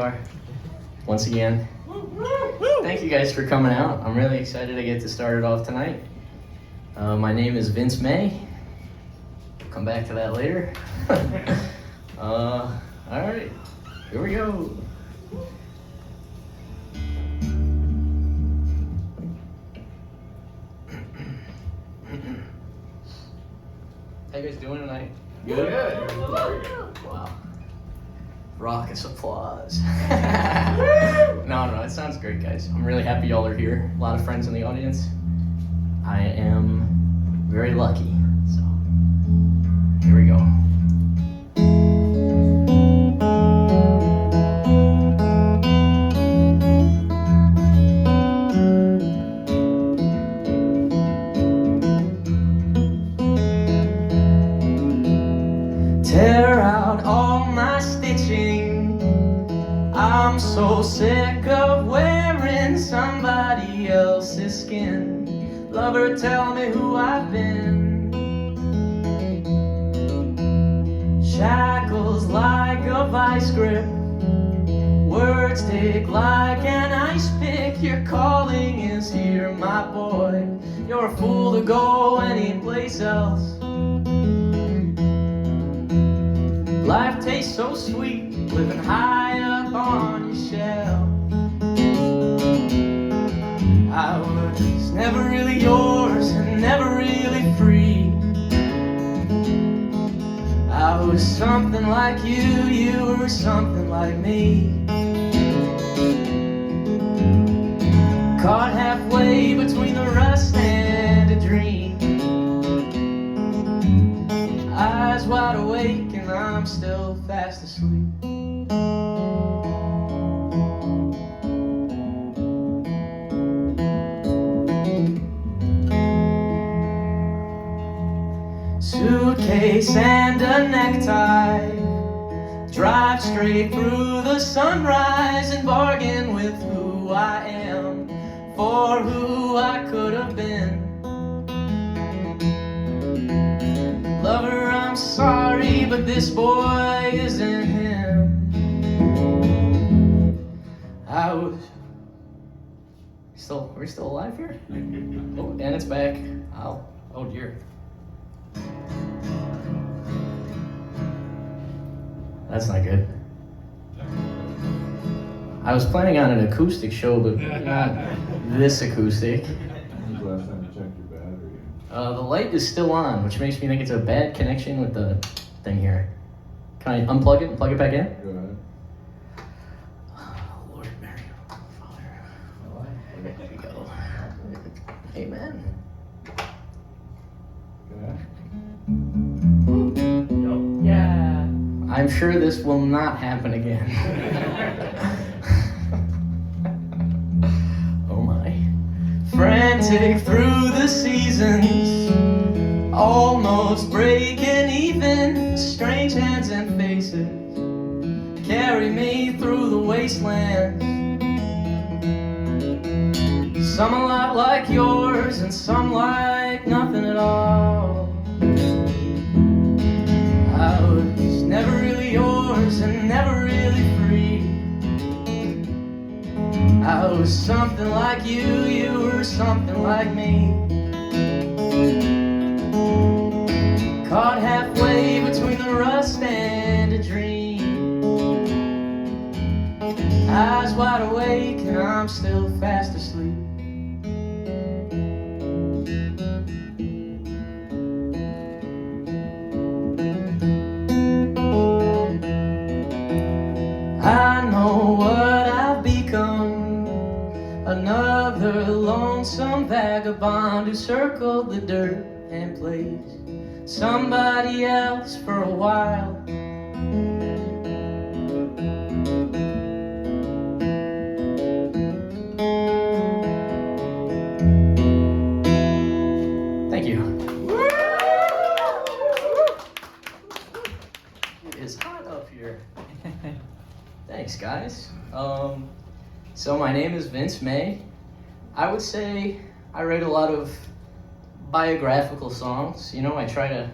are. Once again, thank you guys for coming out. I'm really excited to get to start it off tonight. My name is Vince May. Come back to that later. All right, here we go. How you guys doing tonight? Good. Wow. Raucous applause. No, it sounds great, guys. I'm really happy y'all are here. A lot of friends in the audience. I am very lucky. So, here we go. Tear out all my stitching. I'm so sick of wearing somebody else's skin. Lover, tell me who I've been. Shackles like a vice grip. Words stick like an ice pick. Your calling is here, my boy. You're a fool to go any place else. Life tastes so sweet, living high up on your shelf. I was never really yours and never really free. I was something like you were something like me. Caught halfway between the rust and a dream. Eyes wide awake and I'm still fast asleep. Suitcase and a necktie. Drive straight through the sunrise and bargain with who I am for who I could have been. Lover, I'm sorry, but this boy isn't him. We're still alive here? Oh, and it's back. Oh dear. That's not good. I was planning on an acoustic show, but not this acoustic. When's the last time you checked your battery? The light is still on, which makes me think it's a bad connection with the thing here. Can I unplug it and plug it back in? Go ahead. Oh, Lord, Mary, Father. There we go. Amen. Okay. Yeah. I'm sure this will not happen again. Oh my. Frantic through the seasons, almost breaking even. Strange hands and faces carry me through the wasteland. Some a lot like yours and some like nothing at all. I was never really yours and never really free. I was something like you were something like me. Caught halfway between the rust and a dream. Eyes wide awake and I'm still fast asleep. I know what I've become, another lonesome vagabond who circled the dirt and played somebody else for a while. Thank you. It is hot up here. Thanks, guys. So my name is Vince May. I would say I write a lot of biographical songs. You know, I try to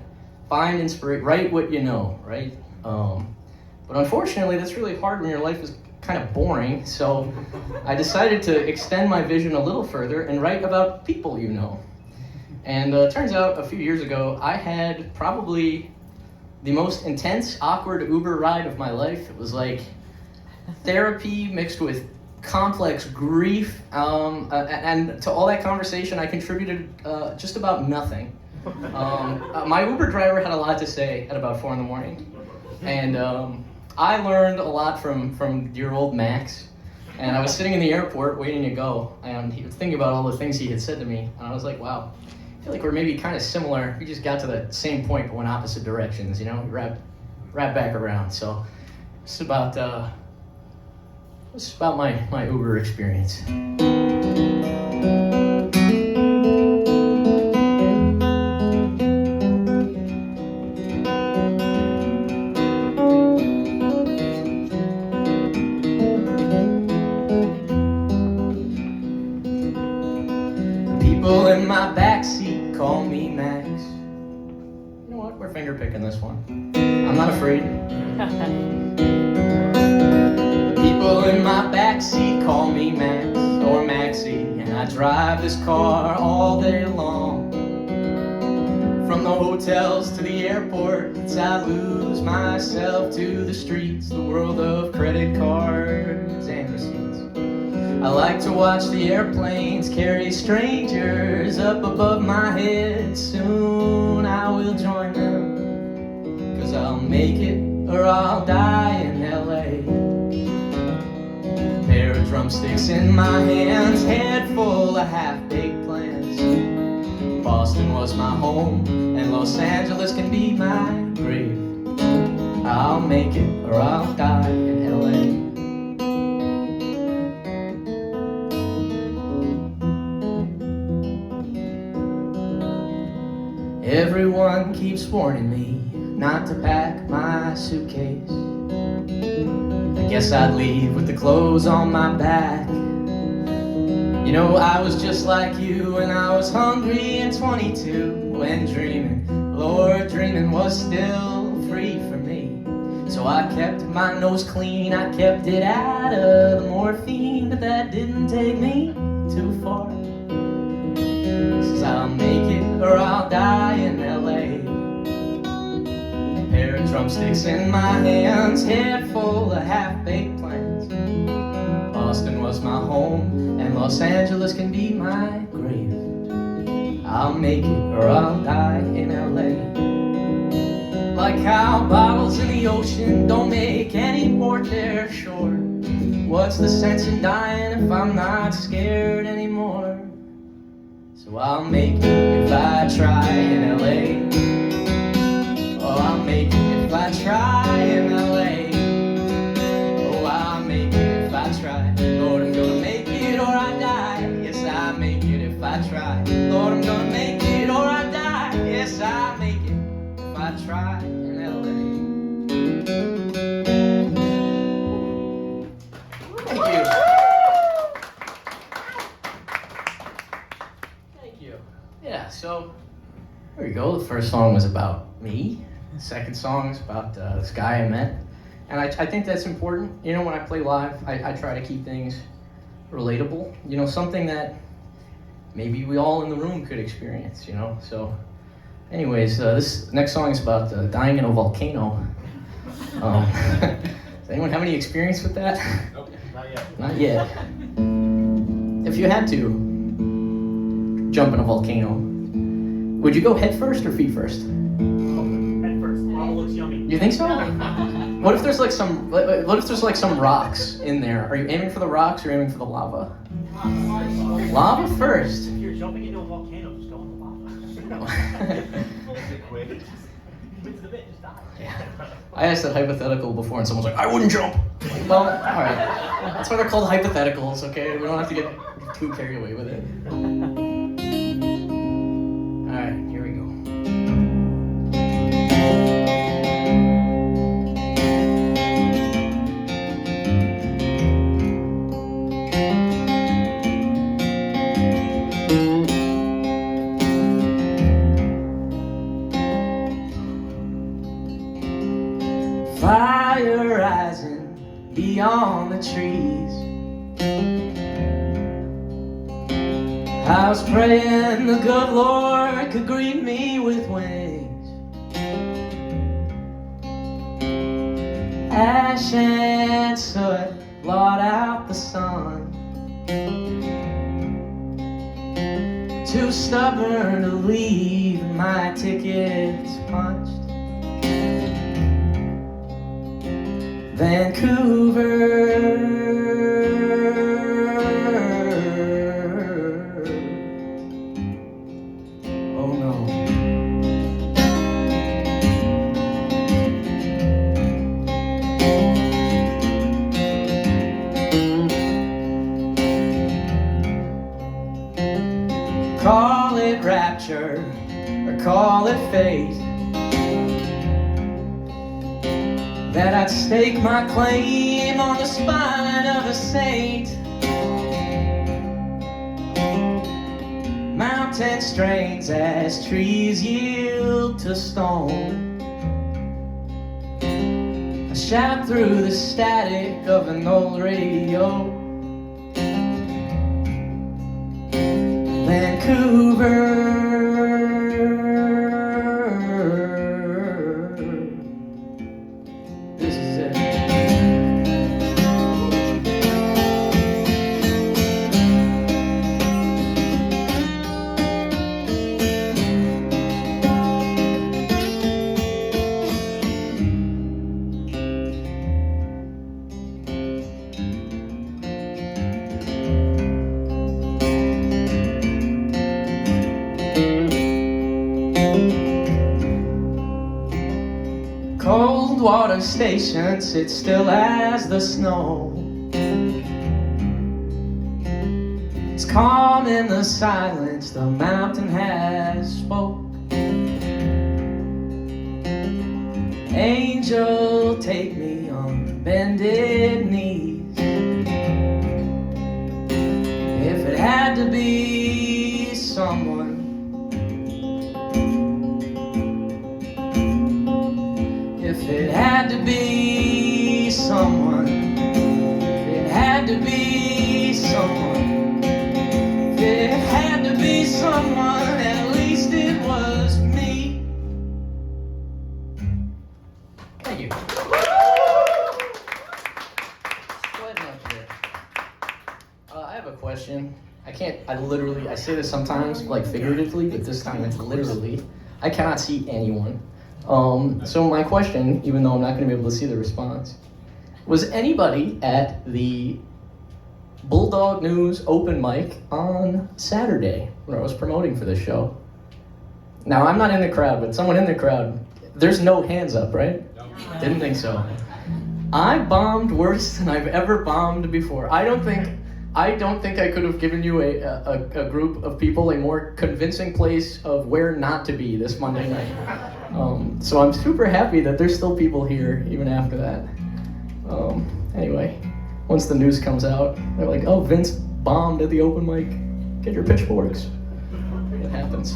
find inspiration, write what you know, right? But unfortunately, that's really hard when your life is kind of boring, so I decided to extend my vision a little further and write about people you know. And turns out a few years ago, I had probably the most intense, awkward Uber ride of my life. It was like therapy mixed with complex grief, and to all that conversation, I contributed just about nothing. My Uber driver had a lot to say at about 4 a.m, and I learned a lot from dear old Max. And I was sitting in the airport waiting to go, and he was thinking about all the things he had said to me, and I was like, wow, I feel like we're maybe kind of similar. We just got to the same point but went opposite directions, you know, wrap back around. So it's about my Uber experience. People in my backseat call me Max. You know what? We're finger picking this one. I'm not afraid. People in my backseat call me Max or Maxie, and I drive this car all day long. From the hotels to the airports, I lose myself to the streets, the world of credit cards and receipts. I like to watch the airplanes carry strangers up above my head. Soon I will join them, 'cause I'll make it or I'll die in LA. Pair of drumsticks in my hands, head full of half-baked plans. Boston was my home, and Los Angeles can be my grave. I'll make it or I'll die in LA. Everyone keeps warning me not to pack my suitcase. I guess I'd leave with the clothes on my back. You know, I was just like you when I was hungry and 22, and dreaming, Lord, dreaming was still free for me. So I kept my nose clean, I kept it out of the morphine, but that didn't take me too far. 'Cause I'll make it or I'll die in LA. A pair of drumsticks in my hands, head full of half-baked plans. Boston was my home, and Los Angeles can be my grave. I'll make it or I'll die in LA. Like how bottles in the ocean don't make any port there shore. What's the sense in dying if I'm not scared anymore? So I'll make it if I try in LA. Oh, I'll make it if I try in LA. Oh, I'll make it if I try. Lord, I'm gonna make it or I die. Yes, I'll make it if I try. Lord, I'm gonna make it or I die. Yes, I'll make it if I try in LA. Thank you. Yeah, so there we go. The first song was about me. The second song is about this guy I met. And I think that's important. You know, when I play live, I try to keep things relatable. You know, something that maybe we all in the room could experience, you know. So anyways, this next song is about dying in a volcano. Does anyone have any experience with that? Nope, not yet. Not yet. If you had to jump in a volcano, would you go head first or feet first? Head first. Lava looks yummy. You think so? What if there's like some rocks in there? Are you aiming for the rocks or aiming for the lava? Lava first. If you're jumping into a volcano, just go in the lava. Quick. Get to the bit, just die. Yeah. I asked that hypothetical before and someone's like, I wouldn't jump. Like, well, alright. That's why they're called hypotheticals, okay? We don't have to get too carried away with it. Alright, here we go. Fire rising on the trees. I was praying the good Lord could greet me with wings. Ash and soot blot out the sun. Too stubborn to leave my tickets punched. Vancouver. Oh no. Call it rapture or call it fate, that I'd stake my claim on the spine of a saint. Mountain strains as trees yield to stone. I shout through the static of an old radio. Vancouver. This is it. Cold water station sits still as the snow. It's calm in the silence, the mountain has spoke. Angel, take me on bended knees. If it had to be someone, if it had to be someone, if it had to be someone, if it had to be someone, at least it was me. Thank you. I have a question. I say this sometimes, like figuratively, but this time it's literally. I cannot see anyone. So my question, even though I'm not going to be able to see the response, was anybody at the Bulldog News open mic on Saturday when I was promoting for this show? Now, I'm not in the crowd, but someone in the crowd, there's no hands up, right? No. Didn't think so. I bombed worse than I've ever bombed before. I don't think I could have given you a group of people a more convincing place of where not to be this Monday night. So I'm super happy that there's still people here even after that. Anyway, once the news comes out, they're like, oh, Vince bombed at the open mic. Get your pitchforks. It happens.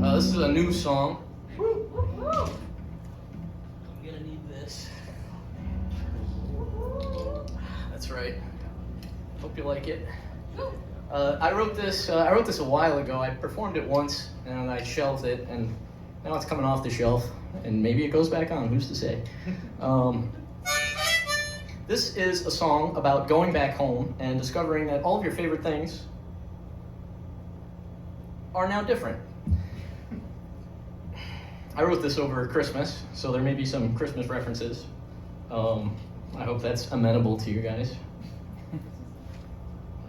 This is a new song. I'm gonna need this. That's right. Hope you like it. I wrote this a while ago. I performed it once and I shelved it, and now it's coming off the shelf, and maybe it goes back on. Who's to say? This is a song about going back home and discovering that all of your favorite things are now different. I wrote this over Christmas, so there may be some Christmas references. I hope that's amenable to you guys.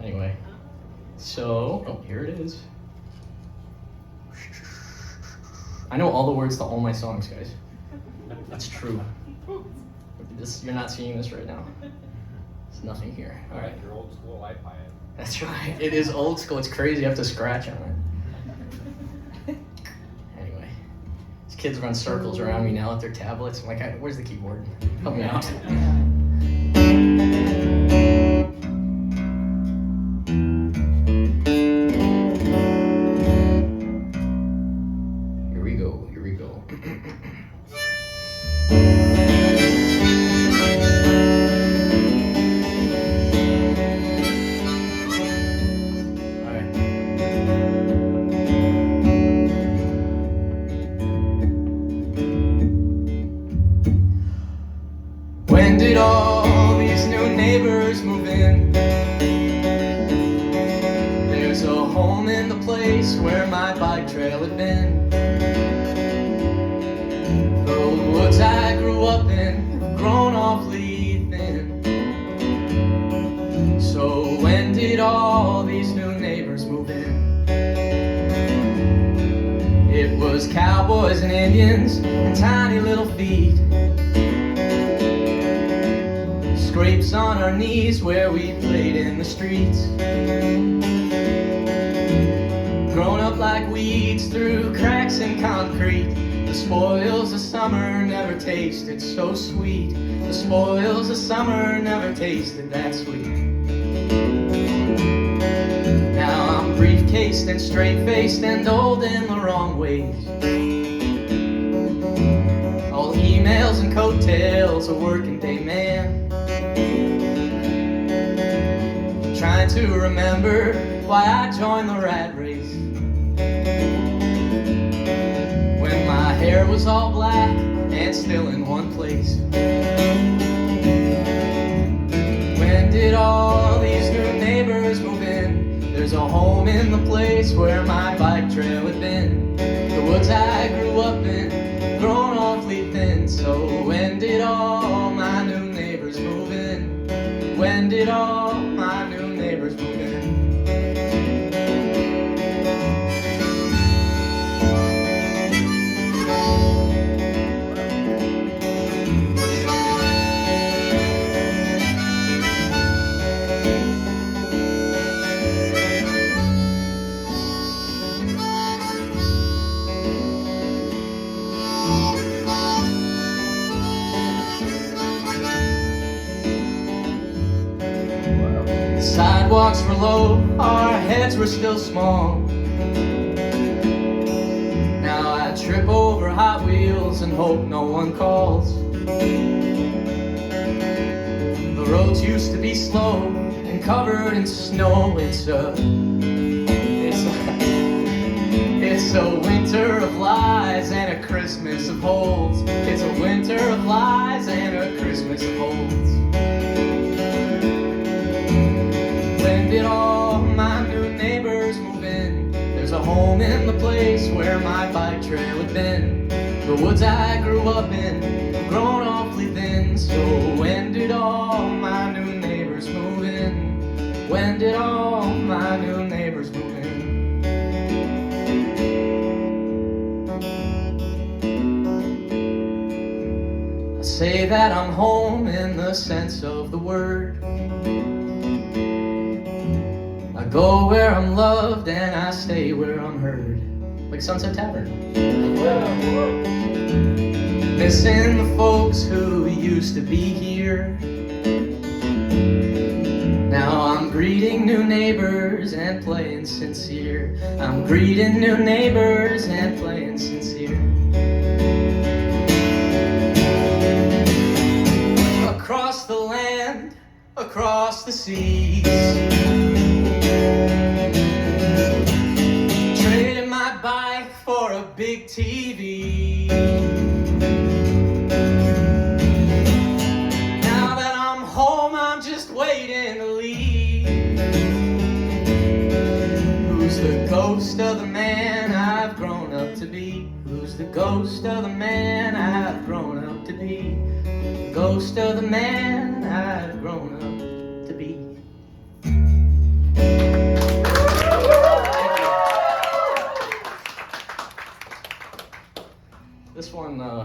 Anyway, so, here it is. I know all the words to all my songs, guys. That's true. You're not seeing this right now. There's nothing here. All right. Your old school iPod. That's right. It is old school. It's crazy. You have to scratch on it. Anyway, these kids run circles around me now with their tablets. I'm like, where's the keyboard? Help me out. Here we go. home in the place where my bike trail had been. The woods I grew up in have grown awfully thin. So when did all these new neighbors move in? It was cowboys and Indians and tiny little feet. Scrapes on our knees where we played in the streets. Grown up like weeds through cracks in concrete. The spoils of summer never tasted so sweet. The spoils of summer never tasted that sweet. Now I'm briefcased and straight-faced and old in the wrong ways. All emails and coattails, a working day man. Trying to remember why I joined the rat race. When my hair was all black and still in one place. When did all these new neighbors move in? There's a home in the place where my bike trail had been. The woods I grew up in, grown awfully thin. So when did all my new neighbors move in? When did all my new neighbors move in? Sidewalks were low, our heads were still small. Now I trip over Hot Wheels and hope no one calls. The roads used to be slow and covered in snow. It's a winter of lies and a Christmas of holes. It's a winter of lies and a Christmas of holes. When did all my new neighbors move in? There's a home in the place where my bike trail had been. The woods I grew up in, grown awfully thin. So when did all my new neighbors move in? When did all my new neighbors move in? I say that I'm home in the sense of the word. I go where I'm loved and I stay where I'm heard. Like Sunset Tavern. Missing the folks who used to be here. Now I'm greeting new neighbors and playing sincere. I'm greeting new neighbors and playing sincere. Across the land, across the seas. Trading my bike for a big TV. Now that I'm home, I'm just waiting to leave. Who's the ghost of the man I've grown up to be? Who's the ghost of the man I've grown up to be? The ghost of the man I've grown up to be.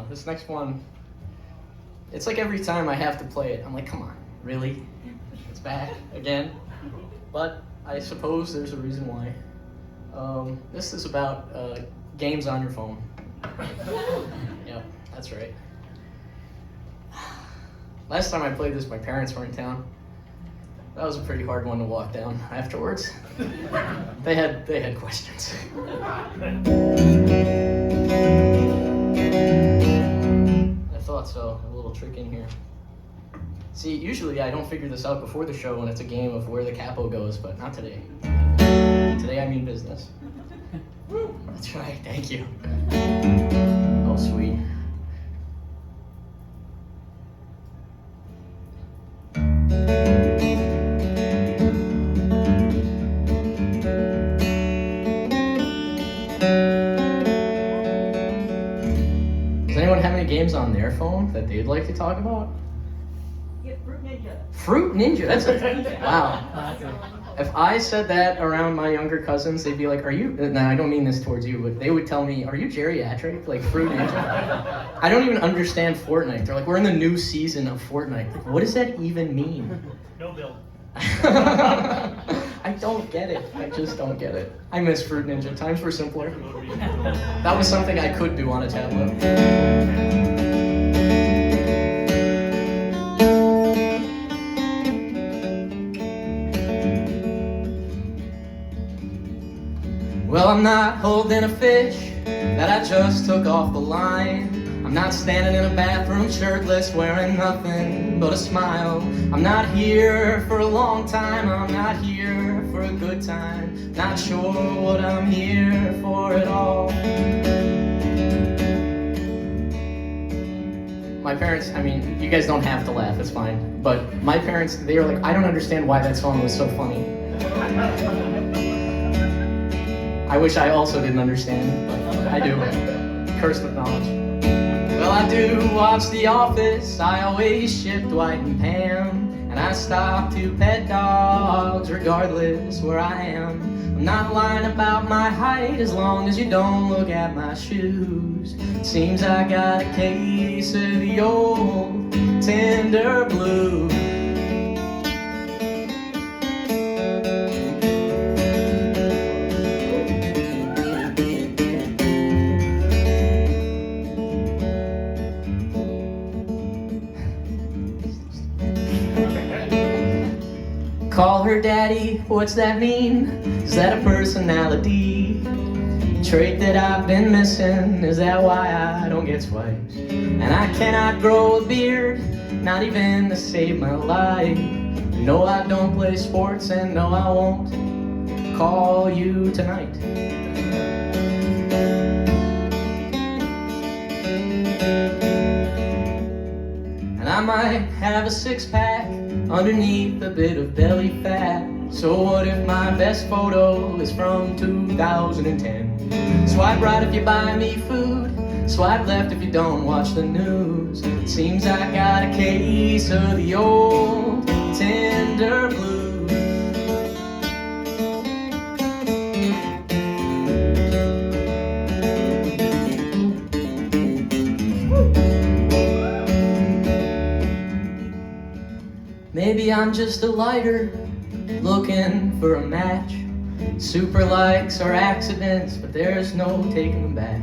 This next one, it's like every time I have to play it, I'm like, come on, really? It's back again? But I suppose there's a reason why. This is about games on your phone. Yep, that's right. Last time I played this, my parents were in town. That was a pretty hard one to walk down afterwards. They had questions. I thought so. A little trick in here. See, usually I don't figure this out before the show when it's a game of where the capo goes, but not today. Today I mean business. That's right, thank you. Oh, sweet. of games on their phone that they'd like to talk about? Yeah, Fruit Ninja. Fruit Ninja. That's a wow. If I said that around my younger cousins, they'd be like, "Are you?" Now I don't mean this towards you, but they would tell me, "Are you geriatric? Like Fruit Ninja?" I don't even understand Fortnite. They're like, "We're in the new season of Fortnite." Like, what does that even mean? No bill. I don't get it. I just don't get it. I miss Fruit Ninja. Times were simpler. That was something I could do on a tablet. Well, I'm not holding a fish that I just took off the line. I'm not standing in a bathroom shirtless wearing nothing but a smile. I'm not here for a long time, I'm not here for a good time. Not sure what I'm here for at all. My parents, I mean, you guys don't have to laugh, it's fine. But my parents, they were like, I don't understand why that song was so funny. I wish I also didn't understand, but I do. Cursed with knowledge. Well, I do watch The Office. I always ship Dwight and Pam. And I stop to pet dogs regardless where I am. I'm not lying about my height as long as you don't look at my shoes. Seems I got a case of the old Tinder blues. Call her daddy, what's that mean? Is that a personality? Trait that I've been missing, is that why I don't get swipes? And I cannot grow a beard, not even to save my life. No, I don't play sports, and no, I won't call you tonight. And I might have a six-pack underneath a bit of belly fat. So what if my best photo is from 2010? Swipe right if you buy me food, swipe left if you don't watch the news. It seems I got a case of the old Tinder blues. Maybe I'm just a lighter, looking for a match. Super likes are accidents, but there's no taking them back.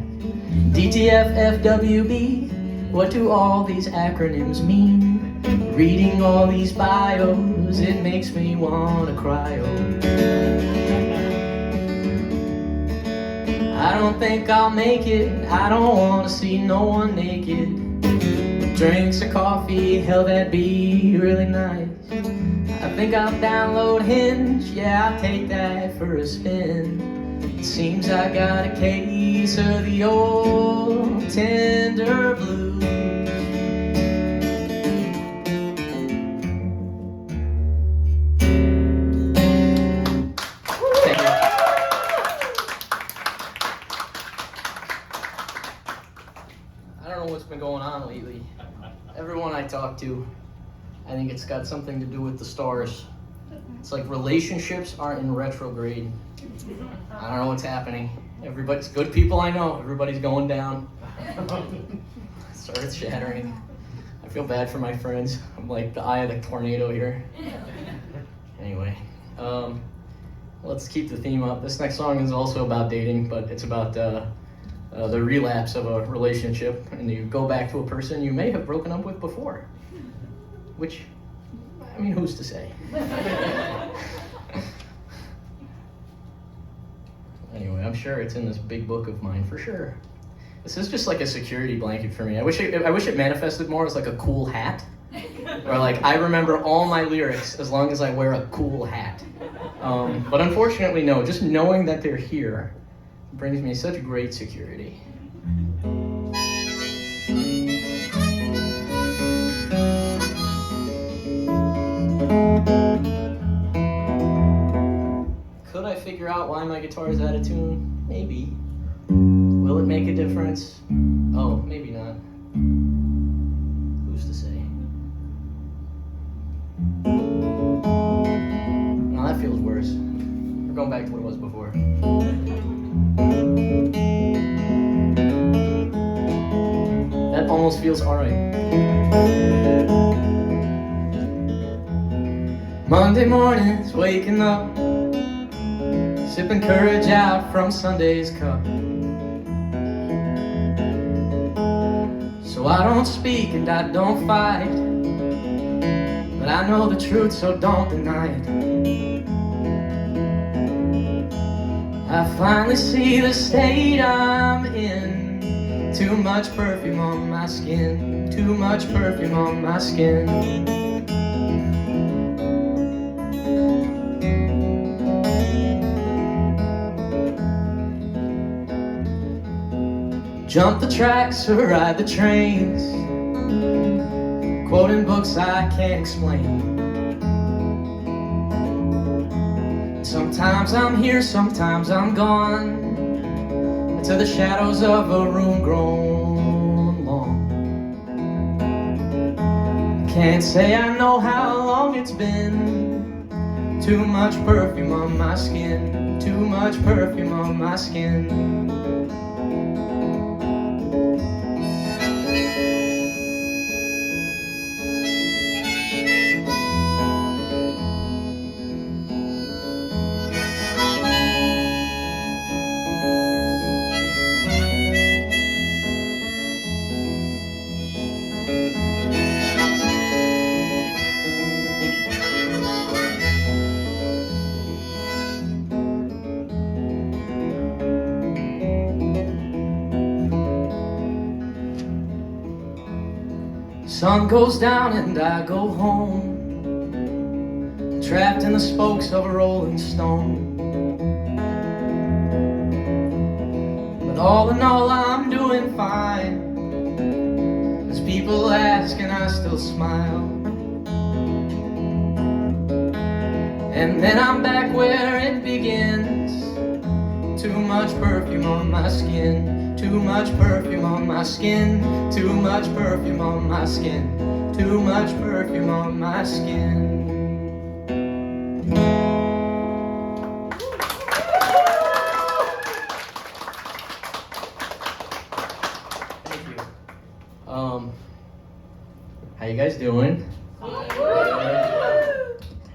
DTF, FWB, what do all these acronyms mean? Reading all these bios, it makes me wanna cry. I don't think I'll make it, I don't wanna see no one naked. Drinks or coffee, hell that'd be really nice. I think I'll download Hinge, yeah I'll take that for a spin. It seems I got a case of the old Tinder blues. Thank you. I don't know what's been going on lately. Everyone I talk to, I think it's got something to do with the stars. It's like relationships are in retrograde. I don't know what's happening. Everybody's good people I know. Everybody's going down. Earth's shattering. I feel bad for my friends. I'm like the eye of the tornado here. Anyway, let's keep the theme up. This next song is also about dating, but it's about the relapse of a relationship, and you go back to a person you may have broken up with before. Which, I mean, who's to say? Anyway, I'm sure it's in this big book of mine for sure. This is just like a security blanket for me. I wish it manifested more as like a cool hat. Or like, I remember all my lyrics as long as I wear a cool hat. But unfortunately, no. Just knowing that they're here brings me such great security. Could I figure out why my guitar is out of tune? Maybe. Will it make a difference? Oh, maybe not. Who's to say? No, that feels worse. We're going back to what it was before. That almost feels alright. Monday mornings, waking up, sipping courage out from Sunday's cup. So I don't speak and I don't fight, but I know the truth, so don't deny it. I finally see the state I'm in. Too much perfume on my skin, too much perfume on my skin. Jump the tracks or ride the trains, quoting books I can't explain. Sometimes I'm here, sometimes I'm gone, into the shadows of a room grown long. Can't say I know how long it's been. Too much perfume on my skin, too much perfume on my skin. Sun goes down and I go home, trapped in the spokes of a rolling stone. But all in all I'm doing fine, as people ask and I still smile. And then I'm back where it begins. Too much perfume on my skin, too much perfume on my skin, too much perfume on my skin, too much perfume on my skin. Thank you. How you guys doing?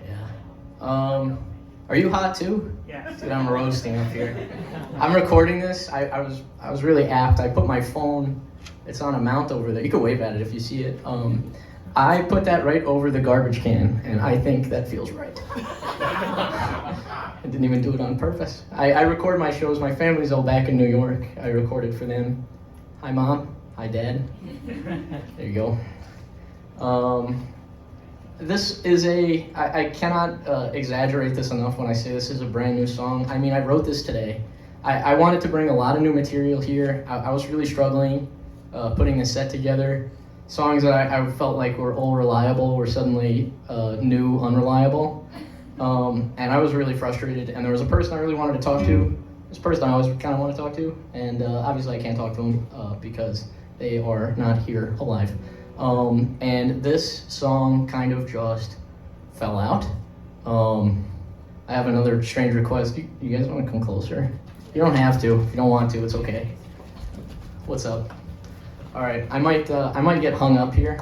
Yeah. Are you hot too? Yeah. Dude, I'm roasting up here. I'm recording this. I was really apt. I put my phone, it's on a mount over there. You can wave at it if you see it. I put that right over the garbage can, and I think that feels right. I didn't even do it on purpose. I record my shows. My family's all back in New York. I recorded for them. Hi, Mom. Hi, Dad. There you go. This is I cannot exaggerate this enough when I say this is a brand new song. I mean, I wrote this today. I wanted to bring a lot of new material here. I was really struggling putting this set together. Songs that I felt like were all reliable were suddenly new, unreliable. And I was really frustrated, and there was a person I really wanted to talk to. This person I always kind of want to talk to, and obviously I can't talk to them because they are not here alive. And this song kind of just fell out. I have another strange request. You guys want to come closer? You don't have to. If you don't want to, it's okay. What's up? All right, I might get hung up here.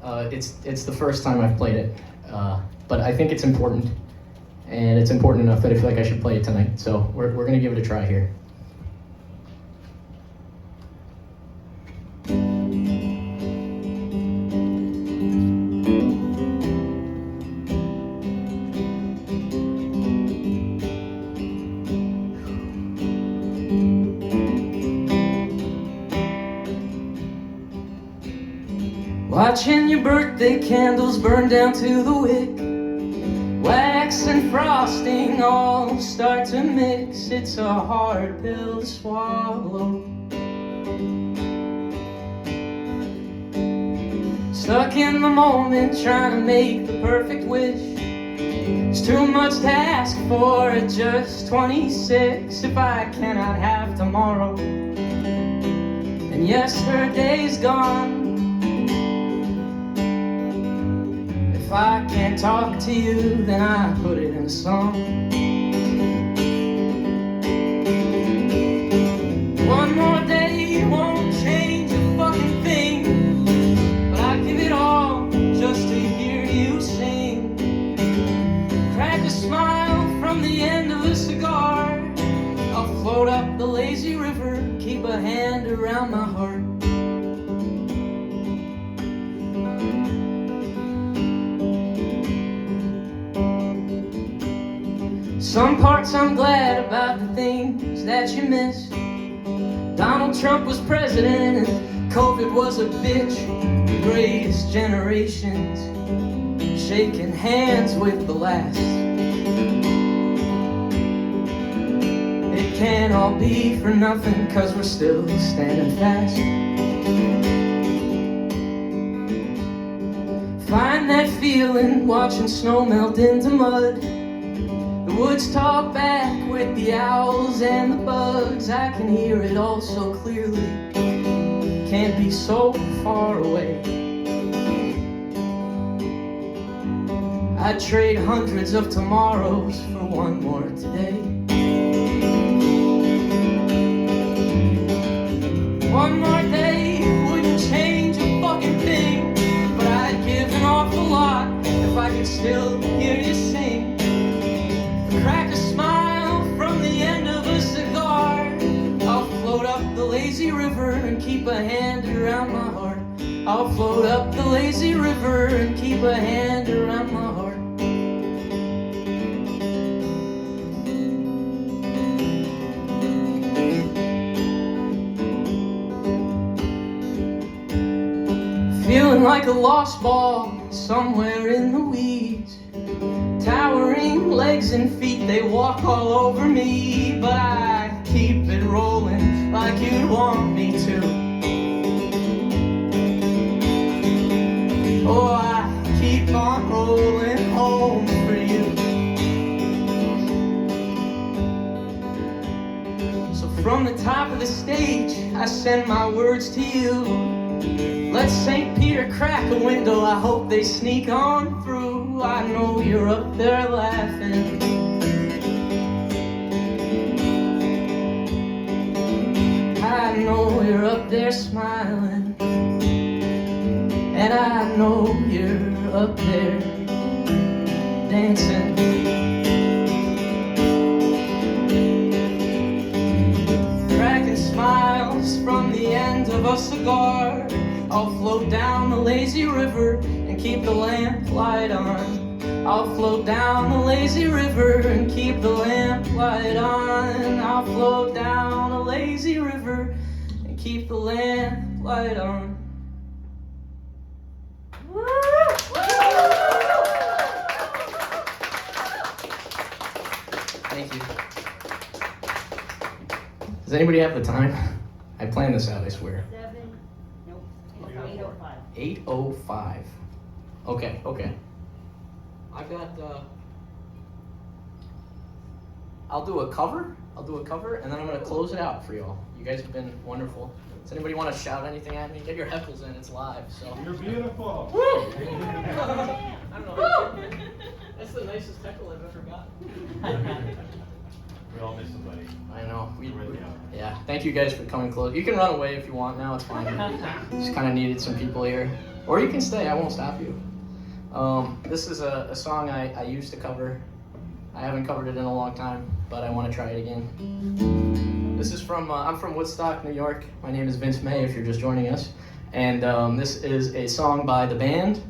It's the first time I've played it, but I think it's important, and it's important enough that I feel like I should play it tonight. So we're gonna give it a try here. Watching your birthday candles burn down to the wick, wax and frosting all start to mix. It's a hard pill to swallow. Stuck in the moment trying to make the perfect wish. It's too much to ask for at just 26. If I cannot have tomorrow, and yesterday's gone. If I can't talk to you, then I put it in a song. One more day won't change a fucking thing, but I'd give it all just to hear you sing. Crack a smile from the end of a cigar. I'll float up the lazy river, keep a hand around my heart. Some parts I'm glad about the things that you missed. Donald Trump was president and COVID was a bitch. The greatest generations shaking hands with the last. It can't all be for nothing, 'cause we're still standing fast. Find that feeling watching snow melt into mud. The woods talk back with the owls and the bugs. I can hear it all so clearly, can't be so far away. I'd trade hundreds of tomorrows for one more today. One more day wouldn't change a fucking thing, but I'd give an awful lot if I could still hear you sing. Crack a smile from the end of a cigar. I'll float up the lazy river and keep a hand around my heart. I'll float up the lazy river and keep a hand around my heart. Feeling like a lost ball somewhere in the weeds. Towering legs and feet, they walk all over me. But I keep it rolling like you'd want me to. Oh, I keep on rolling home for you. So from the top of the stage, I send my words to you. Let St. Peter crack a window, I hope they sneak on through. I know you're up there laughing. I know you're up there smiling. And I know you're up there dancing. Cracking smiles from the end of a cigar. I'll float down the lazy river and keep the lamp light on. I'll float down the lazy river and keep the lamp light on. I'll float down the lazy river and keep the lamp light on. Thank you. Does anybody have the time? I planned this out, I swear. 8:05. Okay. I've got, I'll do a cover, and then I'm going to close it out for y'all. You guys have been wonderful. Does anybody want to shout anything at me? Get your heckles in, it's live, so. You're beautiful. Woo! I don't know. That's the nicest heckle I've ever gotten. We all miss somebody. I know. We really are. Yeah. Thank you guys for coming close. You can run away if you want now. It's fine. Just kind of needed some people here, or you can stay. I won't stop you. This is a song I used to cover. I haven't covered it in a long time, but I want to try it again. This is from I'm from Woodstock, New York. My name is Vince May. If you're just joining us, and this is a song by the band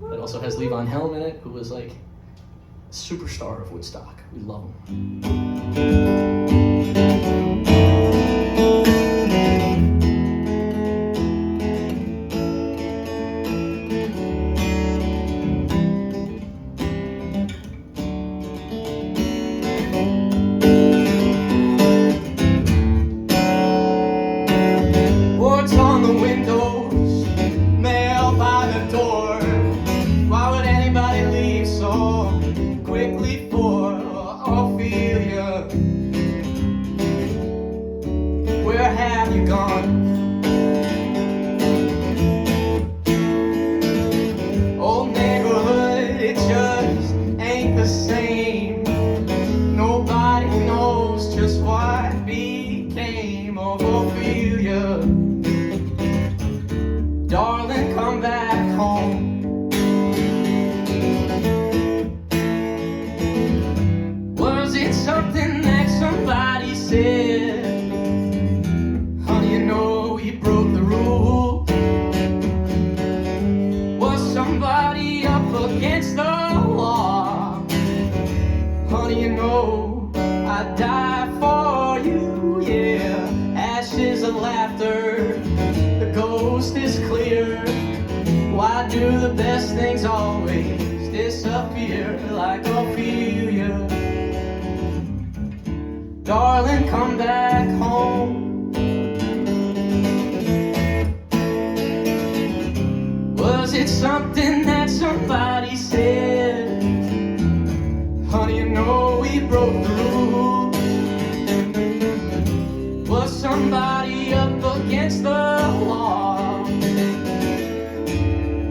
that also has Levon Helm in it, who was like a superstar of Woodstock. We love him. Boards on the windows, mail by the door. Why would anybody leave so quickly for Ophelia? Where have you gone? darling, come back home. Was it something that somebody said? Honey, you know we broke the rules. Was somebody up against the law?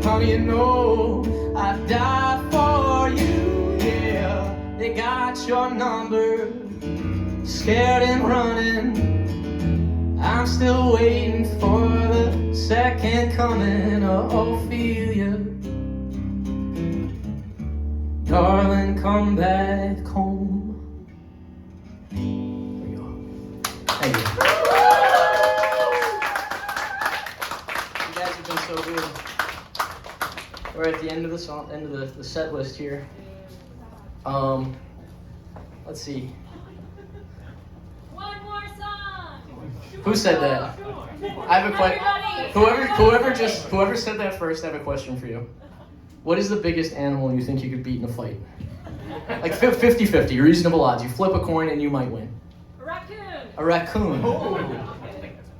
Honey, you know I'd die for you, yeah. They got your number, scared and running. I'm still waiting for the second coming of Ophelia. Darling, come back home. There you go. Thank you. You guys have been so good. We're at the end of the song, end of the set list here. Let's see. One more song. Who said that? I have a question. Whoever said that first, I have a question for you. What is the biggest animal you think you could beat in a fight? Like 50-50, reasonable odds. You flip a coin and you might win. A raccoon. A raccoon.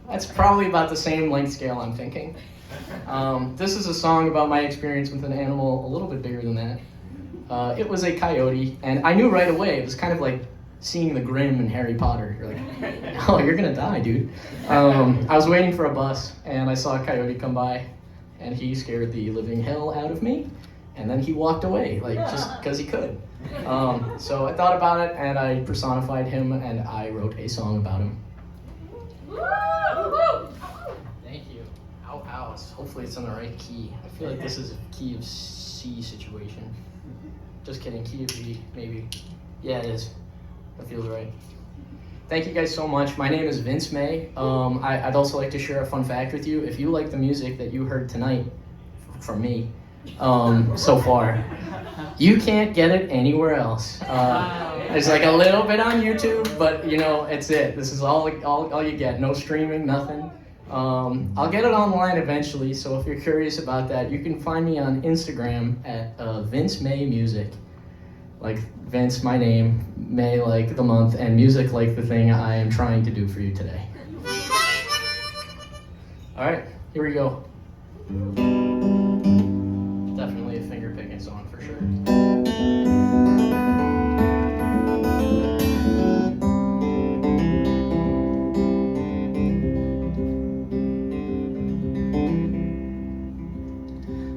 That's probably about the same length scale I'm thinking. This is a song about my experience with an animal a little bit bigger than that. It was a coyote, and I knew right away. It was kind of like seeing the Grim in Harry Potter. You're like, oh, you're gonna die, dude. I was waiting for a bus, and I saw a coyote come by, and he scared the living hell out of me, and then he walked away, like just because he could. So I thought about it, and I personified him, and I wrote a song about him. Thank you. Ow, ow. Hopefully it's in the right key. I feel like this is a key of C situation. Just kidding, key of B, maybe. Yeah, it is. That feels right. Thank you guys so much. My name is Vince May. I'd also like to share a fun fact with you. If you like the music that you heard tonight from me so far, you can't get it anywhere else. There's like a little bit on YouTube, but you know, it's it. This is all you get. No streaming, nothing. I'll get it online eventually, so if you're curious about that, you can find me on Instagram at Vince May Music. Like Vince, my name, May like the month, and music like the thing I am trying to do for you today. Alright, here we go. Definitely a finger picking song for sure.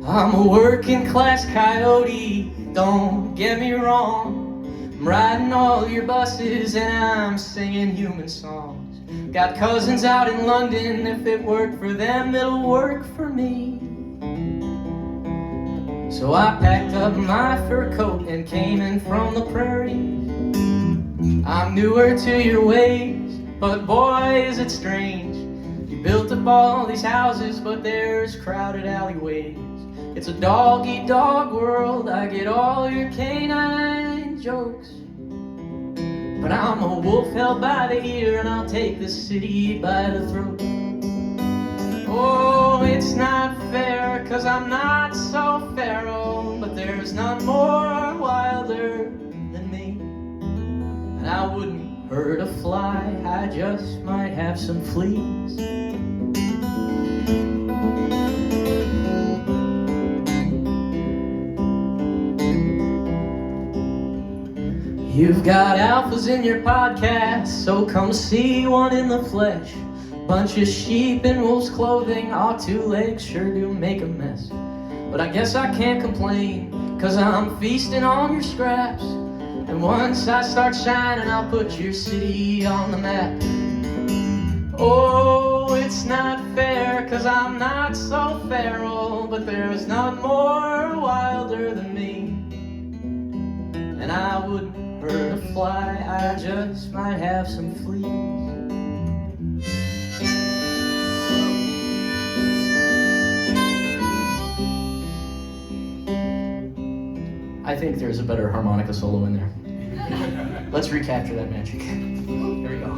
I'm a working class coyote, don't get me wrong. I'm riding all your buses and I'm singing human songs. Got cousins out in London, if it worked for them, it'll work for me. So I packed up my fur coat and came in from the prairie. I'm newer to your ways, but boy is it strange. You built up all these houses, but there's crowded alleyways. It's a dog-eat-dog world, I get all your canine jokes. But I'm a wolf held by the ear, and I'll take this city by the throat. Oh, it's not fair, 'cause I'm not so feral, but there's none more wilder than me. And I wouldn't hurt a fly, I just might have some fleas. You've got alphas in your podcast, so come see one in the flesh. Bunch of sheep in wolf's clothing, our two legs sure do make a mess. But I guess I can't complain, 'cause I'm feasting on your scraps. And once I start shining, I'll put your city on the map. Oh, it's not fair, 'cause I'm not so feral, but there's none more wilder than me. And I wouldn't hurt a fly, I just might have some fleas. I think there's a better harmonica solo in there. Let's recapture that magic. Here we go.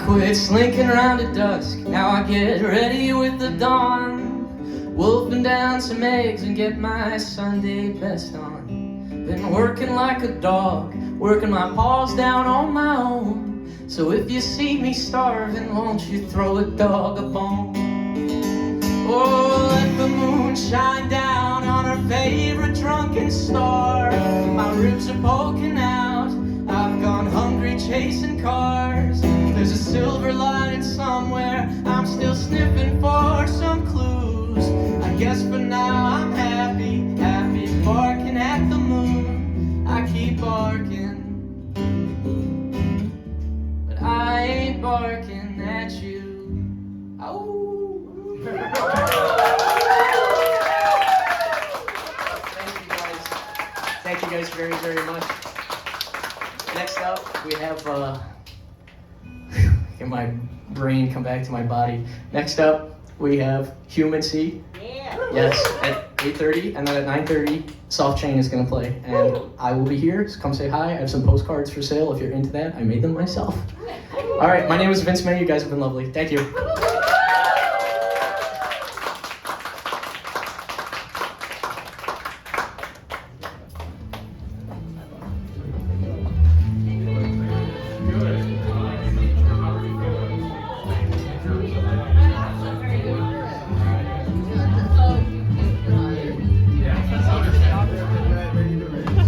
quit slinking around at dusk. Now I get ready with the dawn, wolfing down some eggs and get my Sunday best on. Been working like a dog, working my paws down on my own. So if you see me starving, won't you throw a dog a bone? Oh, let the moon shine down on our favorite drunken star. My ribs are poking out, I've gone hungry chasing cars. There's a silver lining somewhere, I'm still sniffing for some clues. I guess for now I'm happy, happy barking at the moon. I keep barking, but I ain't barking at you. Oh. Thank you guys very, very much. Next up, we have, get my brain come back to my body. Next up, we have Human C. Yeah. Yes, at 8:30, and then at 9:30, Soft Chain is gonna play. And I will be here, so come say hi. I have some postcards for sale if you're into that. I made them myself. All right, my name is Vince May. You guys have been lovely. Thank you.